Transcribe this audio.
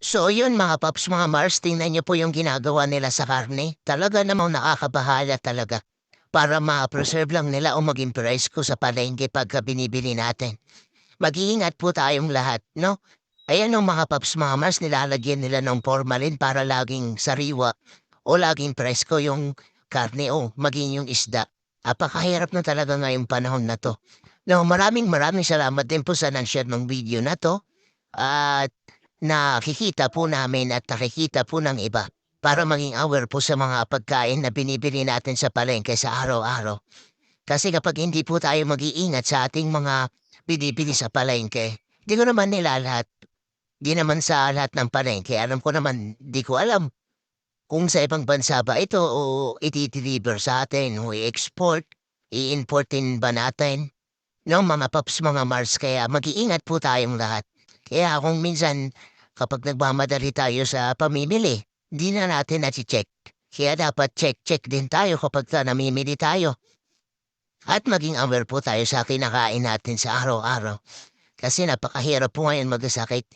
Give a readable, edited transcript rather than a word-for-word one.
So yun mga paps, mga Mars, tingnan niyo po yung ginagawa nila sa karne. Talaga namang nakakabahala talaga para ma-preserve lang nila o maging price ko sa palengke pagka binibili natin. Mag-iingat po tayong lahat, no? Ayan yung mga paps, mga Mars, nilalagyan nila ng formalin para laging sariwa o laging presko yung karne o maging yung isda. Apakahirap na talaga ngayong panahon na to. No, maraming maraming salamat din po sa nang-share ng video na to. At nakikita po namin at nakikita po ng iba para maging aware po sa mga pagkain na binibili natin sa palengke sa araw-araw. Kasi kapag hindi po tayo mag-iingat sa ating mga binibili sa palengke, di ko naman nila lahat, di naman sa lahat ng palengke, alam ko naman, di ko alam kung sa ibang bansa ba ito o iti-deliver sa atin o i-export, i-importin ba natin. No, mga paps, mga Mars, kaya mag-iingat po tayong lahat. Kaya kung minsan kapag nagmamadali tayo sa pamimili, di na natin na-check. Kaya dapat check-check din tayo kapag namimili tayo. At maging aware po tayo sa kinakain natin sa araw-araw. Kasi napakahirap po ngayon magkasakit.